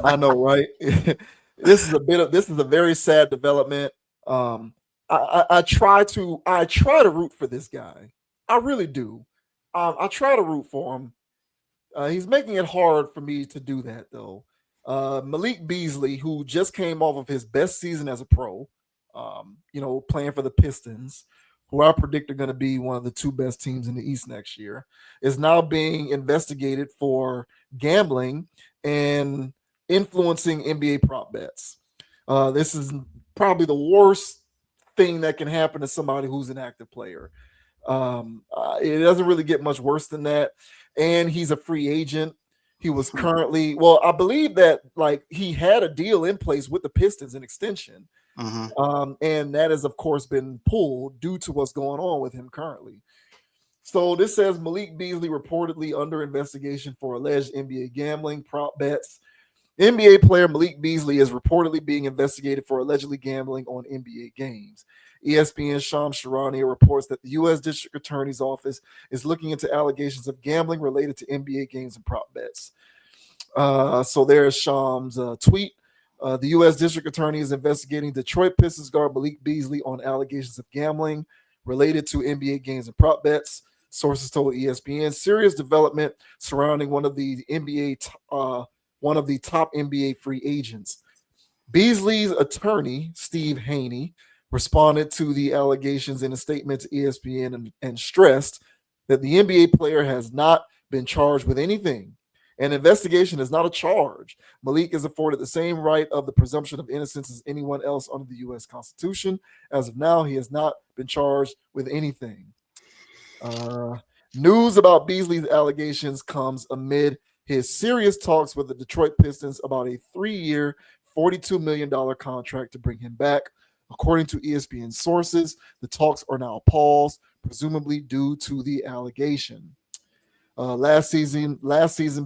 I know, right? This is a very sad development. Um, I try to root for this guy. I really do. I try to root for him. He's making it hard for me to do that though. Malik Beasley, who just came off of his best season as a pro, playing for the Pistons, who I predict are going to be one of the two best teams in the East next year, is now being investigated for gambling and influencing NBA prop bets. This is probably the worst thing that can happen to somebody who's an active player. It doesn't really get much worse than that. And he's a free agent. He was currently, well, I believe that like he had a deal in place with the Pistons, an extension. Mm-hmm. And that has, of course, been pulled due to what's going on with him currently. So this says Malik Beasley reportedly under investigation for alleged NBA gambling prop bets. NBA player Malik Beasley is reportedly being investigated for allegedly gambling on NBA games. ESPN's Shams Charania reports that the U.S. District Attorney's Office is looking into allegations of gambling related to NBA games and prop bets. So there's Shams' tweet. The U.S. District Attorney is investigating Detroit Pistons guard Malik Beasley on allegations of gambling related to NBA games and prop bets. Sources told ESPN serious development surrounding one of the top NBA free agents. Beasley's attorney, Steve Haney, responded to the allegations in a statement to ESPN and stressed that the NBA player has not been charged with anything. An investigation is not a charge. Malik is afforded the same right of the presumption of innocence as anyone else under the U.S. Constitution. As of now, he has not been charged with anything. Uh, News about Beasley's allegations comes amid his serious talks with the Detroit Pistons about a 3-year, $42 million contract to bring him back. According to ESPN sources, the talks are now paused, presumably due to the allegation. Last season,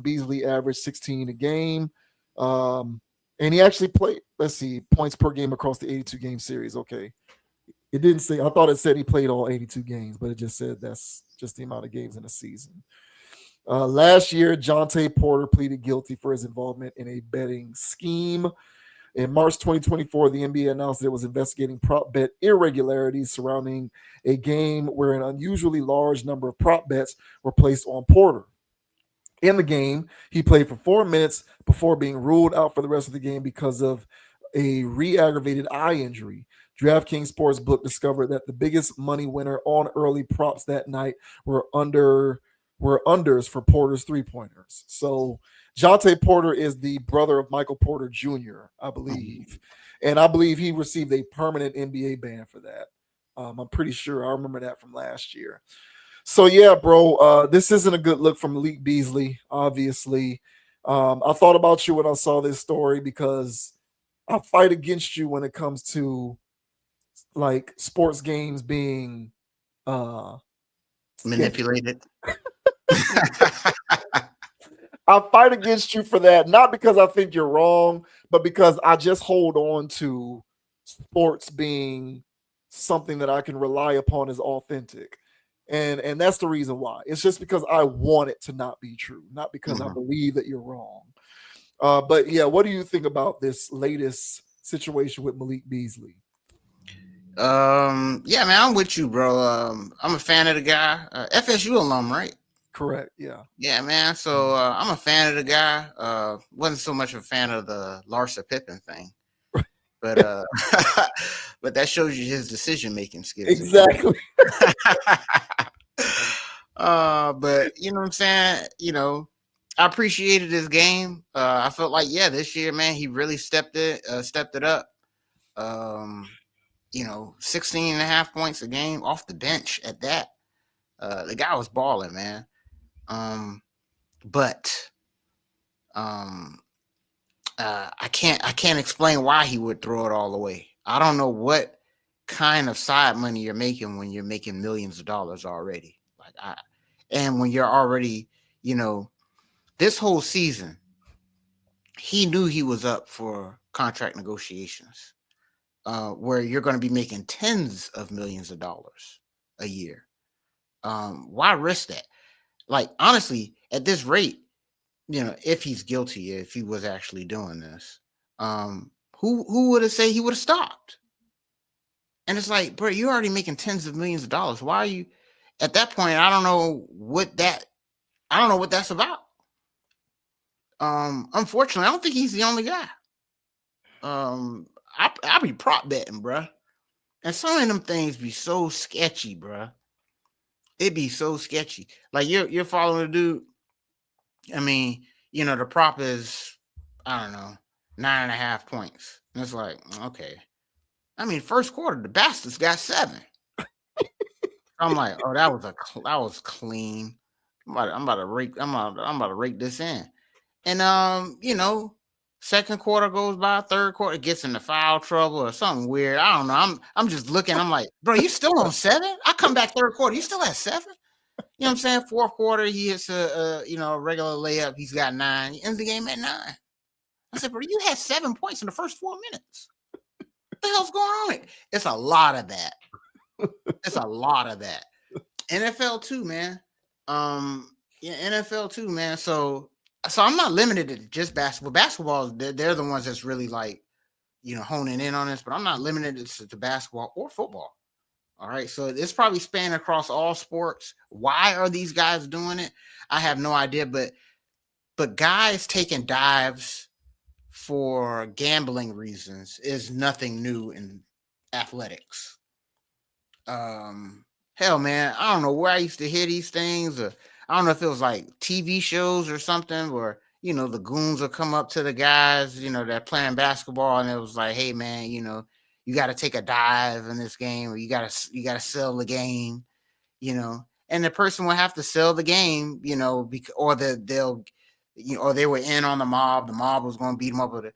Beasley averaged 16 a game, and he actually played. Let's see, points per game across the 82 game series. Okay, it didn't say. I thought it said he played all 82 games, but it just said that's just the amount of games in a season. Last year, Jonte Porter pleaded guilty for his involvement in a betting scheme. In March 2024, the NBA announced that it was investigating prop bet irregularities surrounding a game where an unusually large number of prop bets were placed on Porter. In the game, he played for 4 minutes before being ruled out for the rest of the game because of a re-aggravated eye injury. DraftKings Sportsbook discovered that the biggest money winner on early props that night were unders for Porter's three pointers. So Jonte Porter is the brother of Michael Porter Jr., I believe, and I believe he received a permanent NBA ban for that. I'm pretty sure I remember that from last year. So yeah, bro, this isn't a good look from Malik Beasley. Obviously, I thought about you when I saw this story because I fight against you when it comes to like sports games being uh sketchy. Manipulated. I fight against you for that, not because I think you're wrong, but because I just hold on to sports being something that I can rely upon as authentic. And that's the reason why. It's just because I want it to not be true, not because I Mhm. believe that you're wrong. But yeah, what do you think about this latest situation with Malik Beasley? Yeah, man, I'm with you, bro. I'm a fan of the guy. FSU alum, right? Correct. Yeah. Yeah, man. So I'm a fan of the guy. Wasn't so much a fan of the Larsa Pippen thing, but but that shows you his decision making skills again. Exactly. But you know what I'm saying? I appreciated his game. I felt like, yeah, this year, man, he really stepped it up. Um, 16 and a half points a game off the bench at that. The guy was balling, man. But um, I can't explain why he would throw it all away. I don't know what kind of side money you're making when you're making millions of dollars already. And when you're already, you know, this whole season, he knew he was up for contract negotiations, where you're going to be making tens of millions of dollars a year. Why risk that? Like, honestly, at this rate, if he's guilty, if he was actually doing this, who would have said he would have stopped? And it's like, bro, you're already making tens of millions of dollars. Why are you at that point? I don't know what that's about. Unfortunately, I don't think he's the only guy. I be prop betting, bro. And some of them things be so sketchy, bro. It be so sketchy. Like you're following a dude. I mean, the prop is, I don't know, 9.5 points. And it's like, okay. I mean, first quarter, the bastards got 7. I'm like, oh, that was clean. I'm about to rake this in. And second quarter goes by, third quarter gets into foul trouble or something weird. I don't know. I'm just looking. I'm like, bro, you still on 7? I come back third quarter, you still at 7? You know what I'm saying? Fourth quarter, he hits a regular layup. He's got 9. He ends the game at 9. I said, bro, you had 7 points in the first 4 minutes. What the hell's going on? It's a lot of that. It's a lot of that. NFL too, man. NFL too, man. So I'm not limited to just basketball. Basketball, they're the ones that's really like, honing in on this, but I'm not limited to basketball or football. All right. So it's probably spanning across all sports. Why are these guys doing it? I have no idea, but guys taking dives for gambling reasons is nothing new in athletics. Hell, man, I don't know where I used to hear these things, or I don't know if it was like TV shows or something where, the goons will come up to the guys, that playing basketball, and it was like, hey, man, you got to take a dive in this game, or you got to sell the game, and the person will have to sell the game, or or they were in on the mob was going to beat them up with it.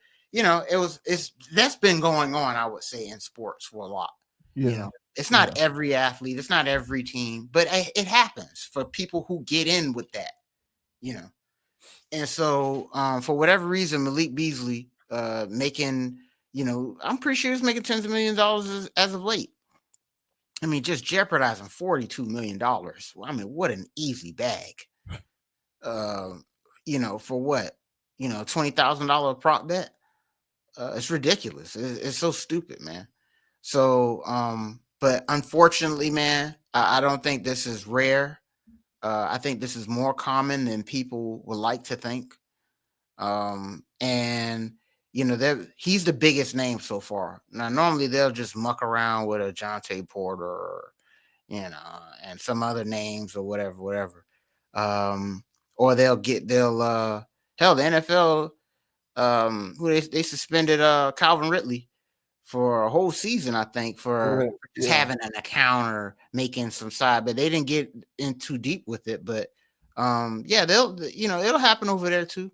That's been going on, I would say, in sports for a lot. Yeah. It's not every athlete, it's not every team, but it happens for people who get in with that, And so, for whatever reason, Malik Beasley making, I'm pretty sure he's making tens of millions of dollars as of late. I mean, just jeopardizing $42 million. Well, I mean, what an easy bag. For what? $20,000 prop bet. It's ridiculous. It's so stupid, man. So, but unfortunately, man, I don't think this is rare. I think this is more common than people would like to think. And he's the biggest name so far. Now, normally they'll just muck around with a Jonte Porter, or, and some other names or whatever. Or hell, the NFL, who they suspended Calvin Ridley for a whole season, I think, for just having an account or making some side, but they didn't get in too deep with it. But it'll happen over there too.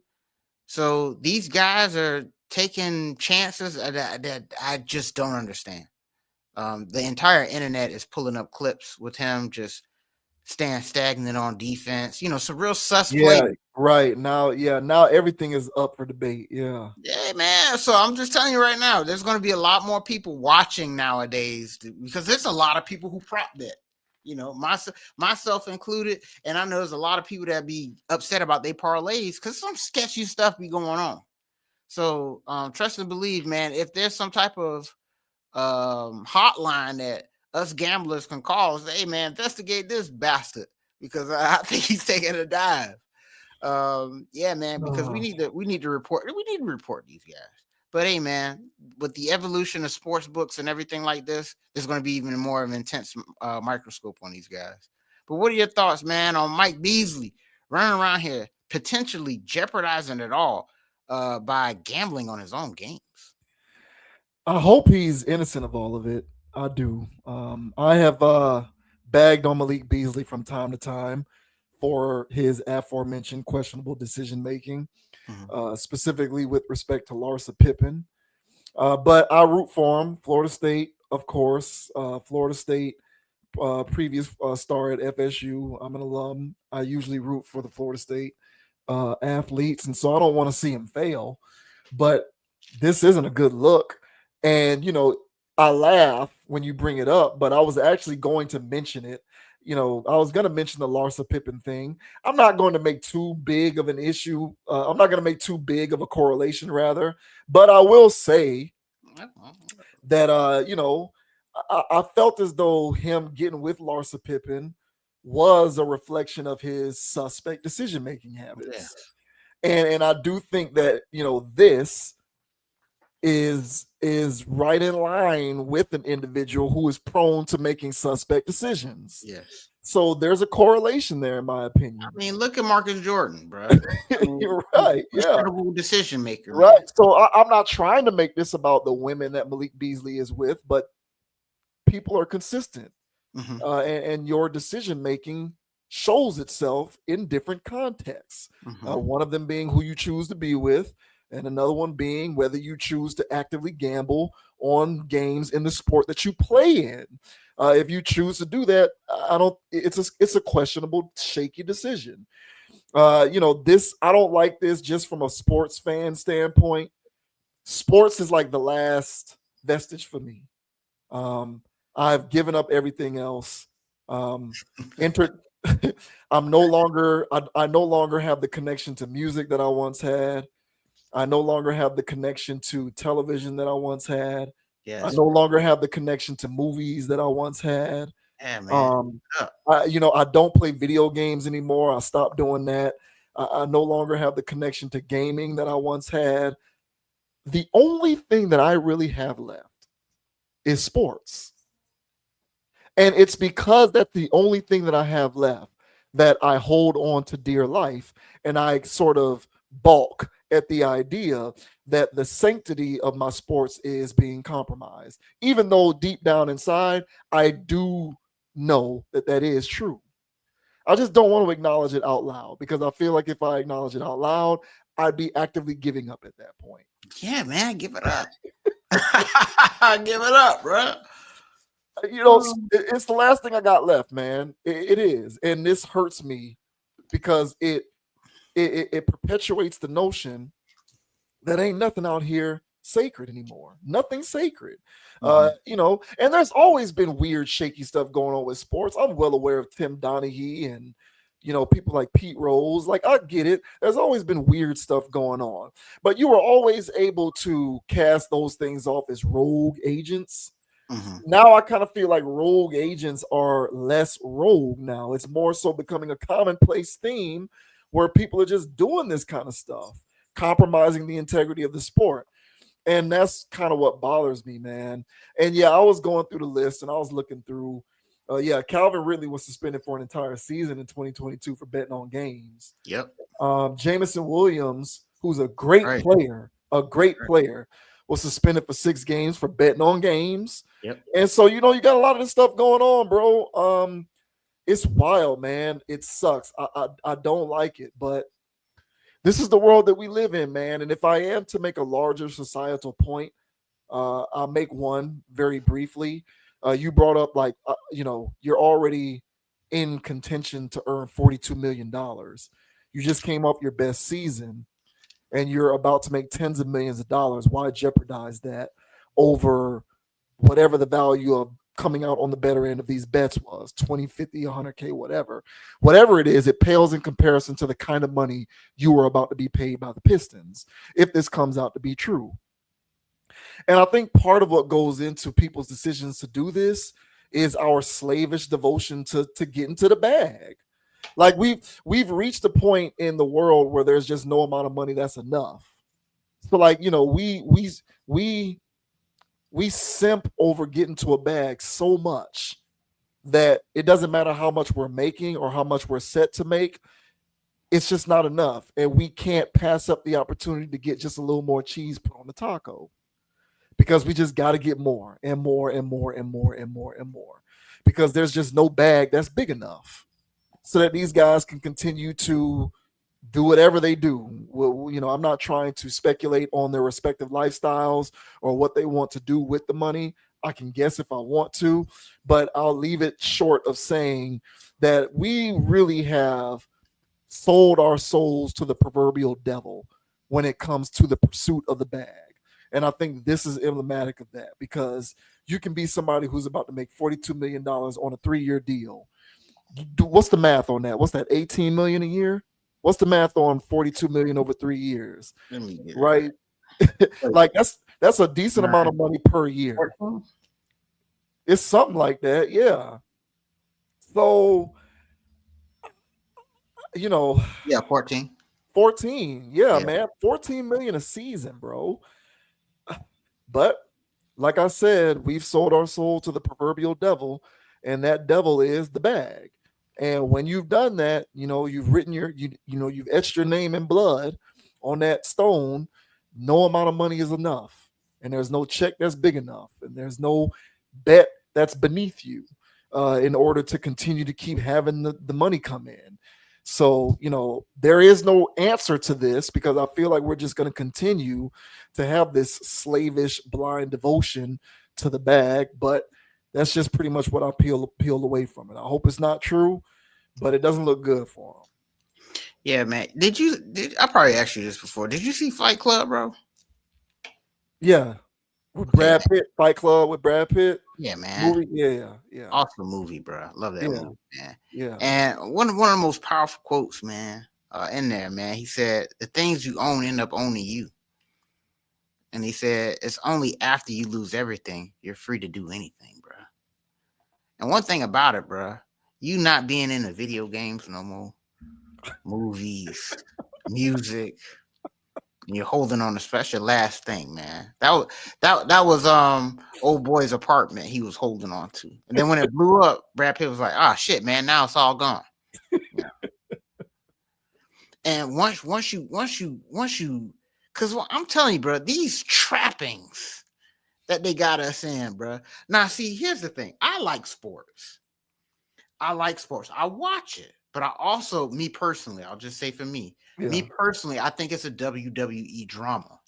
So these guys are taking chances that I just don't understand. The entire internet is pulling up clips with him just staying stagnant on defense. Some real sus play. Right. Now everything is up for debate. Yeah, man. So I'm just telling you right now, there's going to be a lot more people watching nowadays because there's a lot of people who prop bet. Myself included, and I know there's a lot of people that be upset about their parlays because some sketchy stuff be going on. So trust and believe, man. If there's some type of hotline that us gamblers can call, say, hey, man, investigate this bastard because I think he's taking a dive. Yeah, man, because we need to report these guys. But hey, man, with the evolution of sports books and everything like this, there's going to be even more of an intense microscope on these guys. But what are your thoughts, man, on Mike Beasley running around here potentially jeopardizing it all by gambling on his own games? I hope he's innocent of all of it. I do. I have bagged on Malik Beasley from time to time for his aforementioned questionable decision making, specifically with respect to Larsa Pippen. But I root for him. Florida State, of course. Florida State, previous star at FSU. I'm an alum. I usually root for the Florida State athletes, and so I don't want to see him fail. But this isn't a good look. And I laugh when you bring it up, but I was actually going to mention it. I was going to mention the Larsa Pippen thing. I'm not going to make too big of an issue. I'm not going to make too big of a correlation, rather. But I will say that, I felt as though him getting with Larsa Pippen was a reflection of his suspect decision making Yeah. habits. And I do think that, this is right in line with an individual who is prone to making suspect decisions. Yes. So there's a correlation there, in my I opinion. mean, look at Marcus Jordan, bro. I mean, You're right. Yeah. incredible decision maker, man. Right. So I'm not trying to make this about the women that Malik Beasley is with, but people are consistent. Mhm. And your decision making shows itself in different contexts. Mhm. One of them being who you choose to be with, and another one being whether you choose to actively gamble on games in the sport that you play in. If you choose to do that, I don't. It's a questionable, shaky decision. This I don't like this just from a sports fan standpoint. Sports is like the last vestige for me. Um, I've given up everything else. Entered. I'm no longer. I no longer have the connection to music that I once had. I no longer have the connection to television that I once had. I Yes. no longer have the connection to movies that I once had. Yeah, man. Um, Yeah. I don't play video games anymore. I stopped doing that. I no longer have the connection to gaming that I once had. The only thing that I really have left is sports. And it's because that's the only thing that I have left that I hold on to dear life. And I sort of balk at the idea that the sanctity of my sports is being compromised. Even though deep down inside, I do know that that is true. I just don't want to acknowledge it out loud because I feel like if I acknowledge it out loud, I'd be actively giving up at that point. Yeah, man. Give it up. Give it up, bro. It's the last thing I got left, man. It is, and this hurts me because it perpetuates the notion that ain't nothing out here sacred anymore. Nothing sacred. Mhm. And there's always been weird, shaky stuff going on with sports. I'm well aware of Tim Donaghy and people like Pete Rose. Like, I get it. There's always been weird stuff going on, but you were always able to cast those things off as rogue agents. Mhm. Now I kind of feel like rogue agents are less rogue now. It's more so becoming a commonplace theme where people are just doing this kind of stuff, compromising the integrity of the sport. And that's kind of what bothers me, man. And yeah, I was going through the list and I was looking through. Calvin Ridley was suspended for an entire season in 2022 for betting on games. Yep. Jamison Williams, who's a great Right. player, Right. was suspended for 6 games for betting on games. Yep. And so, you got a lot of this stuff going on, bro. It's wild, man. It sucks. I don't like it, but this is the world that we live in, man. And if I am to make a larger societal point, I'll make one very briefly. You brought up you're already in contention to earn $42 million. You just came off your best season, and you're about to make tens of millions of dollars. Why jeopardize that over whatever the value of coming out on the better end of these bets was 20, 50, 100K, whatever it is, it pales in comparison to the kind of money you are about to be paid by the Pistons if this comes out to be true. And I think part of what goes into people's decisions to do this is our slavish devotion to get into the bag. Like we've reached a point in the world where there's just no amount of money that's enough. So we simp over getting to a bag so much that it doesn't matter how much we're making or how much we're set to make. It's just not enough. And we can't pass up the opportunity to get just a little more cheese put on the taco because we just got to get more and more and more and more and more and more because there's just no bag that's big enough so that these guys can continue to do whatever they do. Well, I'm not trying to speculate on their respective lifestyles or what they want to do with the money. I can guess if I want to, but I'll leave it short of saying that we really have sold our souls to the proverbial devil when it comes to the pursuit of the bag. And I think this is emblematic of that because you can be somebody who's about to make $42 million on a 3-year deal What's the math on that? What's that? 18 million a year? What's the math on 42 million over 3 years? Let me get it. Right? Like that's a decent amount of money per year. 14? It's something like that, yeah. So you know, Yeah, 14. 14, yeah, Yeah. man, 14 million a season, bro. But like I said, we've sold our soul to the proverbial devil, and that devil is the bag. And when you've done that, you've written you've etched your name in blood on that stone. No amount of money is enough, and there's no check that's big enough, and there's no bet that's beneath you, in order to continue to keep having the money come in. So, there is no answer to this because I feel like we're just going to continue to have this slavish, blind devotion to the bag. But that's just pretty much what I peel away from it. I hope it's not true, but it doesn't look good for them. Yeah, man. I probably asked you this before. Did you see Fight Club, bro? Yeah, with Okay, Brad man. Pitt, Fight Club with Brad Pitt Yeah, man. movie. Yeah, Awesome movie, bro. Love that yeah, movie, man. yeah, And one of the most powerful quotes, man, in there, man. He said, "The things you own end up owning you." And he said, "It's only after you lose everything you're free to do anything, bro." And one thing about it, bro, you not being in the video games no more, movies, music, and you're holding on to special last thing, man. That was old boy's apartment he was holding on to. And then when it blew up, Brad Pitt was like, "Ah, shit, man, now it's all gone." Yeah. And once you because I'm telling you, bro, these trappings that they got us in, bro. Now, see, here's the thing. I like sports. I watch it, but I also, me personally, I'll just say for me yeah, personally, I think it's a WWE drama.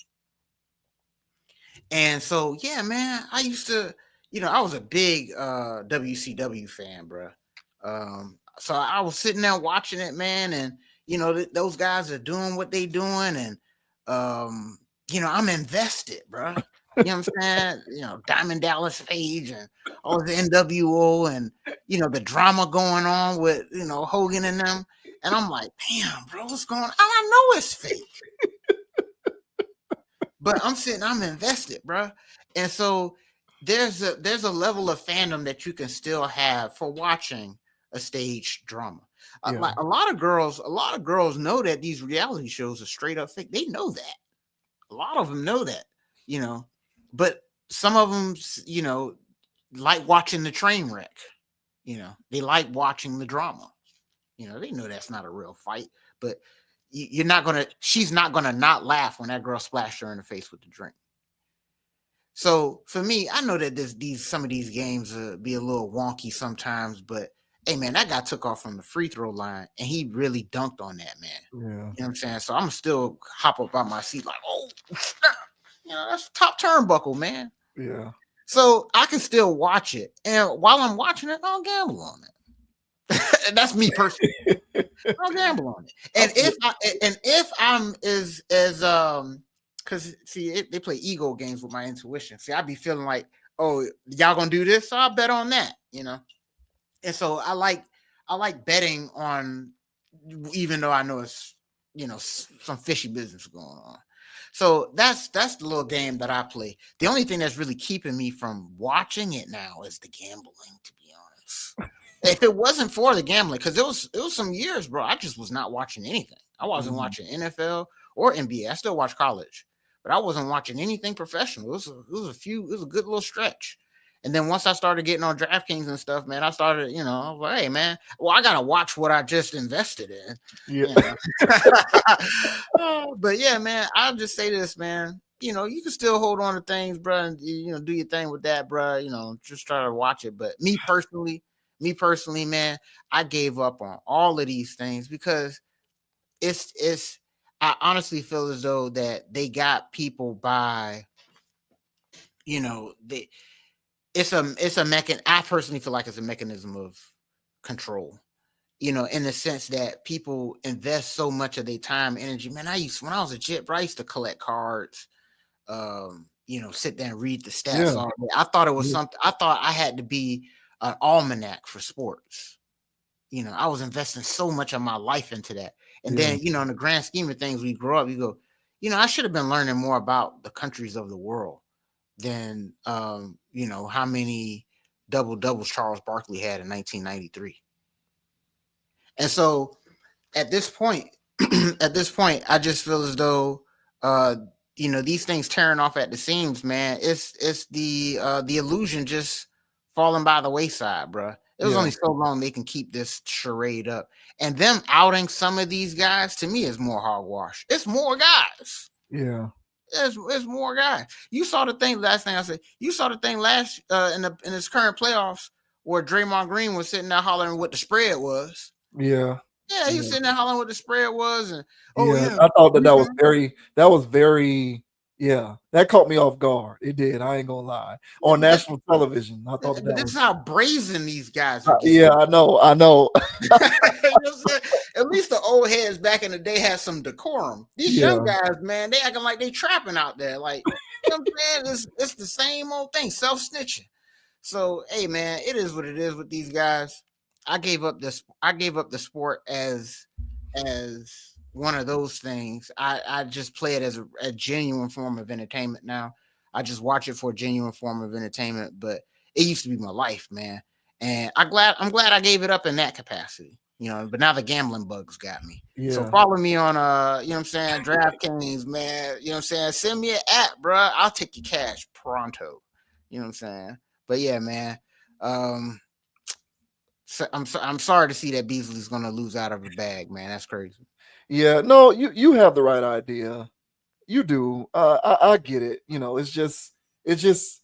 And so, yeah, man, I used to, I was a big WCW fan, bro. So I was sitting there watching it, man, and those guys are doing what they doing, and I'm invested, bro. You know what I'm saying? Diamond Dallas Page and all the NWO, and the drama going on with Hogan and them, and I'm like, damn, bro, what's going on? I know it's fake, but I'm invested, bro. And so there's a level of fandom that you can still have for watching a stage drama. yeah, Like a lot of girls know that these reality shows are straight up fake. They know that. A lot of them know that, you know, but some of them, like watching the train wreck. They like watching the drama. They know that's not a real fight, but you're not gonna. She's not gonna not laugh when that girl splashed her in the face with the drink. So for me, I know that some of these games be a little wonky sometimes, but hey, man, that guy took off from the free throw line and he really dunked on that man. yeah, You know what I'm saying? So I'm still hop up on my seat like, oh, snap. That's top turnbuckle, man. yeah. So I can still watch it, and while I'm watching it, I'll gamble on it. And that's me personally. I'll gamble on it. And if I'm as because see they play ego games with my intuition. See, I'd be feeling like, oh, y'all gonna do this, so I'll bet on that. And so I like betting on, even though I know it's some fishy business going on. So that's the little game that I play. The only thing that's really keeping me from watching it now is the gambling, to be honest. If it wasn't for the gambling, because it was some years, bro, I just was not watching anything. I wasn't Mhm. watching NFL or NBA. I still watch college, but I wasn't watching anything professional. It was a good little stretch. And then once I started getting on DraftKings and stuff, man, I started, I was like, hey, man, well, I gotta watch what I just invested in. Yeah, You know. But yeah, man, I'll just say this, man. You can still hold on to things, bro, and do your thing with that, bro. Just try to watch it. But me personally, man, I gave up on all of these things because it's. I honestly feel as though that they got people by, they. It's a I personally feel like it's a mechanism of control. In the sense that people invest so much of their time, energy. Man, when I was a jit, bro, I used to collect cards, sit there and read the stats yeah, all day. I thought it was yeah, something. I thought I had to be an almanac for sports. I was investing so much of my life into that. And Yeah. then, in the grand scheme of things, we grow up, you go, I should have been learning more about the countries of the world than, how many double doubles Charles Barkley had in 1993. And so at this point, I just feel as though, uh, these things tearing off at the seams, man. It's the illusion just falling by the wayside, bro. It was Yeah. only so long they can keep this charade up, and them outing some of these guys to me is more hogwash. It's more guys. Yeah. It's more guys. You saw the thing. Last thing I said. You saw the thing last in this current playoffs where Draymond Green was sitting there hollering what the spread was. Yeah. Yeah, he was Yeah. sitting there hollering what the spread was, and oh Yeah. yeah, I thought that we that was can. very, yeah, that caught me off guard. It did. I ain't gonna lie. Yeah, On national television, I thought that but that this is was, how brazen these guys are getting. yeah, I know. I know. You know what I'm saying? At least the old heads back in the day had some decorum. These young Yeah. guys, man, they acting like they trapping out there. Like, you know what I'm saying? It's the same old thing, self snitching. So, hey, man, it is what it is with these guys. I gave up this. I gave up the sport as one of those things. I just play it as a genuine form of entertainment now. I just watch it for a genuine form of entertainment, but it used to be my life, man. And I'm glad I gave it up in that capacity. But now the gambling bugs got me. So Yeah. follow me on what I'm saying, DraftKings, man. You know what I'm saying? Send me an app, bro. I'll take your cash pronto. You know what I'm saying? But yeah, man. Um I'm sorry to see that Beasley's gonna lose out of a bag, man. That's crazy. Yeah. No, you have the right idea. You do. I get it. It's just, it's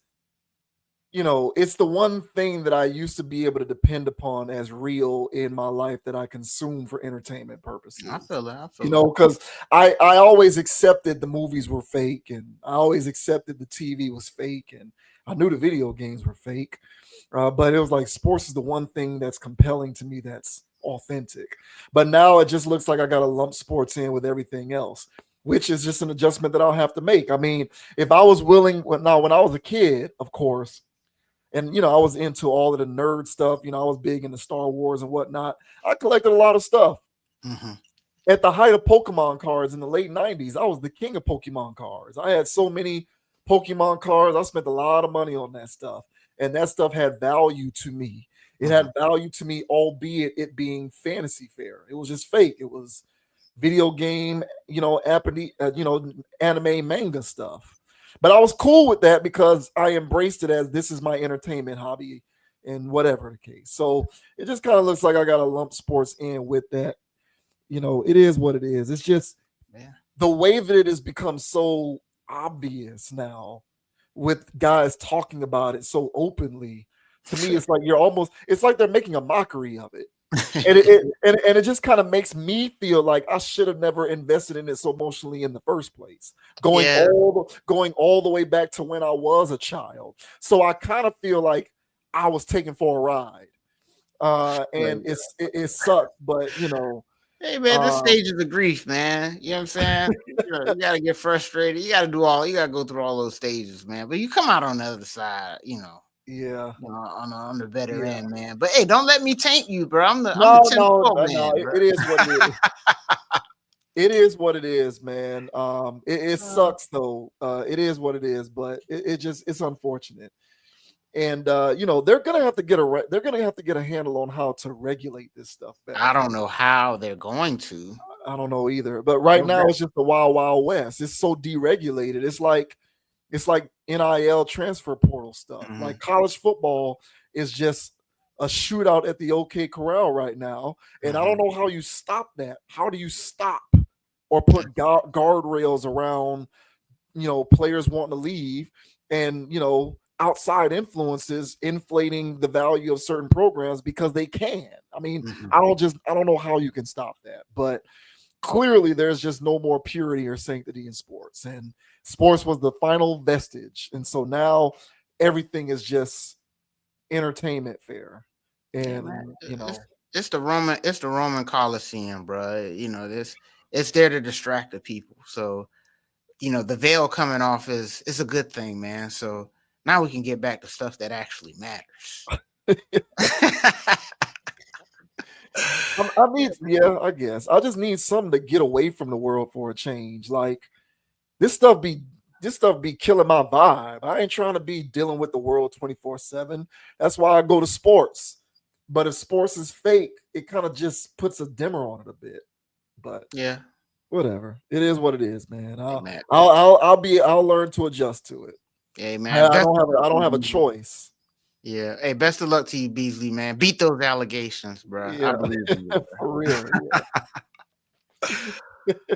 the one thing that I used to be able to depend upon as real in my life that I consume for entertainment I purposes. feel it. I feel it. Because I always accepted the movies were fake, and I always accepted the TV was fake, and I knew the video games were fake. But it was like sports is the one thing that's compelling to me that's authentic. But now it just looks like I got to lump sports in with everything else, which is just an adjustment that I'll have to make. I mean, if I was willing, when I was a kid, of course, and I was into all of the nerd stuff. I was big into Star Wars and whatnot. I collected a lot of stuff. Mm-hmm. At the height of Pokemon cards in the late 90s, I was the king of Pokemon cards. I had so many Pokemon cards. I spent a lot of money on that stuff. And that stuff had value to me. It Mm-hmm. had value to me, albeit it being fantasy fair. It was just fake. It was video game, anime, manga stuff. But I was cool with that because I embraced it as this is my entertainment hobby and whatever the case. So it just kind of looks like I got to lump sports in with that. It is what it is. It's just Yeah. the way that it has become so obvious now with guys talking about it so openly. To me, it's like it's like they're making a mockery of it. And it just kind of makes me feel like I should have never invested in it so emotionally in the first place, Yeah. going all the way back to when I was a child. So I kind of feel like I was taken for a ride, and Right. it sucked, but Hey man, this um, stage is the grief, man. You know what I'm saying? You gotta get frustrated. You gotta go through all those stages, man. But you come out on the other side, yeah, on the better yeah. end, man. But hey, don't let me taint you, bro. I'm the No, 10th no, floor no. man, bro. It is what it is. It is what it is, man. It Uh, sucks though. It is what it is, but it's unfortunate. And they're gonna have to get a handle on how to regulate this stuff I better. don't know how they're going to. I don't know either. But right now it's just the wild, wild west. It's so deregulated. It's like NIL transfer portal stuff. Mhm, Like college football is just a shootout at the OK Corral right now. And I don't mhm, know how you stop that. How do you stop or put guardrails around, players wanting to leave and, outside influences inflating the value of certain programs because they can. I mean, mhm. I don't know how you can stop that. But clearly there's just no more purity or sanctity in sports, and sports was the final vestige, and so now everything is just entertainment fair. Yeah, man. And It's the Roman Coliseum, bro. This it's there to distract the people. So the veil coming off is a good thing, man. So now we can get back to stuff that actually matters. I need, yeah, I guess I just need something to get away from the world for a change. Like this stuff be this stuff be killing my vibe. I ain't trying to be dealing with the world 24/7. That's why I go to sports. But if sports is fake, it kind of just puts a dimmer on it a bit. But Yeah. whatever, it is what it is, man. Hey man. I'll learn to adjust to it. Hey I, man. I Best don't of have luck I to don't you, have a Beasley. choice. Yeah. Hey, best of luck to you, Beasley, man. Beat those allegations, bro. I Yeah, believe in you, for real. bro. Yeah.